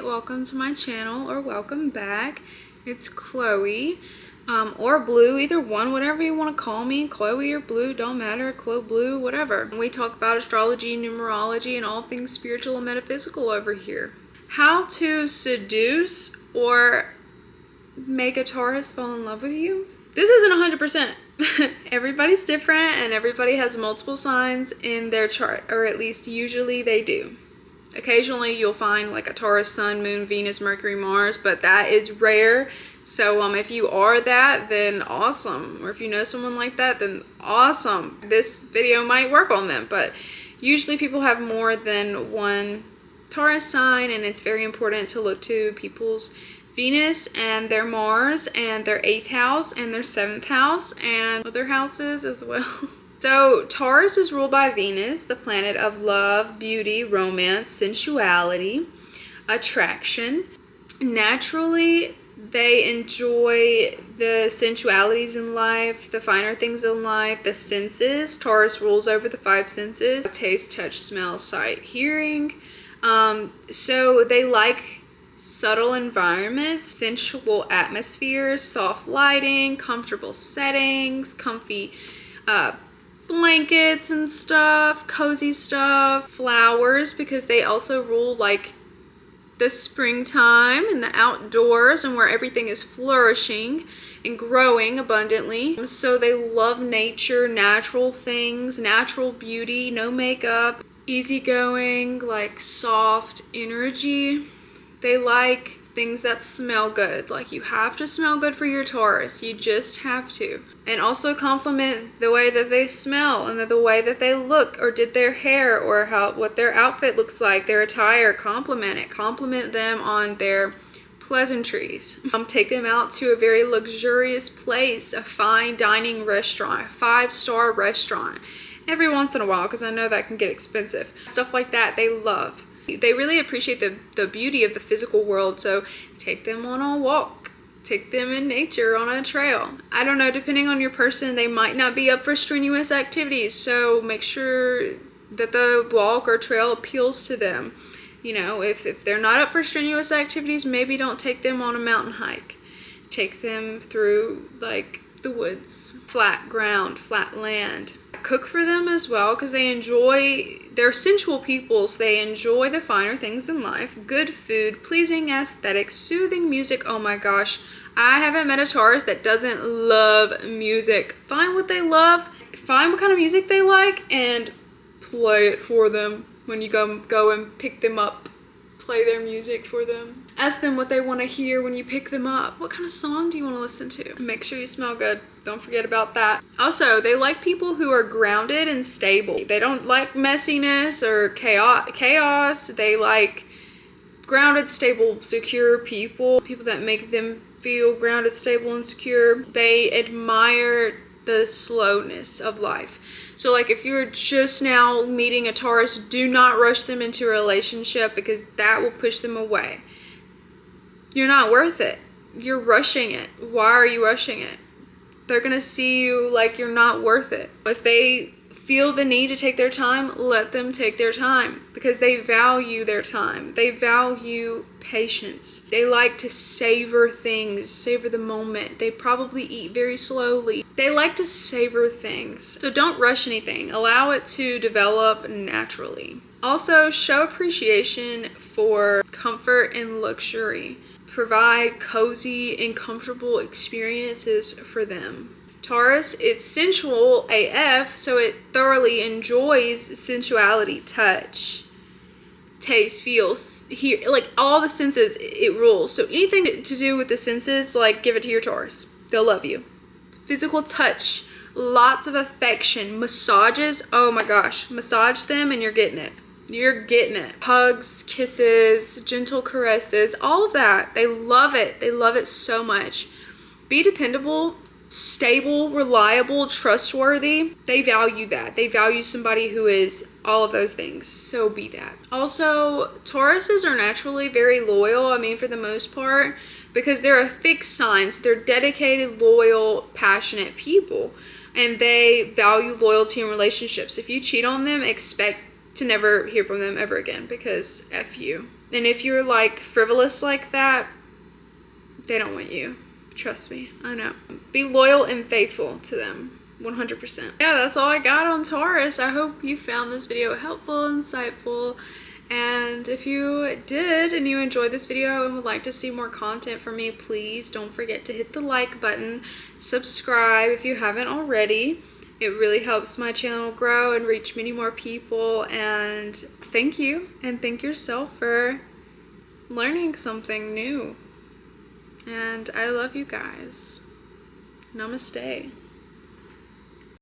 welcome to my channel, or welcome back. It's Chloe, or Blue, either one, whatever you want to call me. Chloe or Blue, don't matter. Chloe, Blue, whatever. We talk about astrology, numerology, and all things spiritual and metaphysical over here. How to seduce or make a Taurus fall in love with you? This isn't 100%. Everybody's different and everybody has multiple signs in their chart, or at least usually they do. Occasionally you'll find like a Taurus, Sun, Moon, Venus, Mercury, Mars, but that is rare. So if you are that, then awesome. Or if you know someone like that, then awesome. This video might work on them, but usually people have more than one Taurus sign, and it's very important to look to people's Venus and their Mars and their 8th house and their 7th house and other houses as well. So Taurus is ruled by Venus, the planet of love, beauty, romance, sensuality, attraction. Naturally, they enjoy the sensualities in life, the finer things in life, the senses. Taurus rules over the 5 senses: taste, touch, smell, sight, hearing. So they like subtle environments, sensual atmospheres, soft lighting, comfortable settings, comfy blankets and stuff, cozy stuff, flowers, because they also rule like the springtime and the outdoors and where everything is flourishing and growing abundantly. So they love nature, natural things, natural beauty, no makeup, easygoing, like soft energy. They like things that smell good. Like, you have to smell good for your Taurus. You just have to. And also compliment the way that they smell and the way that they look or did their hair, or what their outfit looks like, their attire. Compliment it. Compliment them on their pleasantries. Take them out to a very luxurious place, a fine dining restaurant, a 5-star restaurant every once in a while, because I know that can get expensive. Stuff like that they love. They really appreciate the beauty of the physical world, so take them on a walk. Take them in nature on a trail. I don't know, depending on your person, they might not be up for strenuous activities, so make sure that the walk or trail appeals to them. You know, if they're not up for strenuous activities, maybe don't take them on a mountain hike. Take them through like the woods, flat ground, flat land. Cook for them as well, because they're sensual people, so they enjoy the finer things in life. Good food, pleasing aesthetics, soothing music. Oh my gosh, I haven't met a Taurus that doesn't love music. Find what they love, find what kind of music they like, and play it for them when you go and pick them up. Play their music for them. Ask them what they want to hear when you pick them up. What kind of song do you want to listen to? Make sure you smell good. Don't forget about that. Also, they like people who are grounded and stable. They don't like messiness or chaos. They like grounded, stable, secure people. People that make them feel grounded, stable, and secure. They admire the slowness of life. So like, if you're just now meeting a Taurus, do not rush them into a relationship, because that will push them away. You're not worth it. You're rushing it. Why are you rushing it? They're gonna see you like you're not worth it. If they feel the need to take their time, let them take their time, because they value their time. They value patience. They like to savor things, savor the moment. They probably eat very slowly. They like to savor things. So don't rush anything. Allow it to develop naturally. Also, show appreciation for comfort and luxury. Provide cozy and comfortable experiences for them. Taurus, it's sensual AF, so it thoroughly enjoys sensuality, touch, taste, feels, hear, like all the senses, it rules. So anything to do with the senses, like, give it to your Taurus. They'll love you. Physical touch, lots of affection, massages. Oh my gosh, massage them and you're getting it. You're getting it. Hugs, kisses, gentle caresses, all of that. They love it. They love it so much. Be dependable, stable, reliable, trustworthy. They value that. They value somebody who is all of those things. So be that. Also, Tauruses are naturally very loyal. I mean, for the most part, because they're a fixed sign. So they're dedicated, loyal, passionate people. And they value loyalty in relationships. If you cheat on them, expect to never hear from them ever again, because F you. And if you're like frivolous like that, they don't want you. Trust me, I know. Be loyal and faithful to them. 100%. Yeah, that's all I got on Taurus. I hope you found this video helpful, insightful, and if you did and you enjoyed this video and would like to see more content from me, please don't forget to hit the like button, subscribe if you haven't already. It really helps my channel grow and reach many more people, and thank you, and thank yourself for learning something new. And I love you guys. Namaste.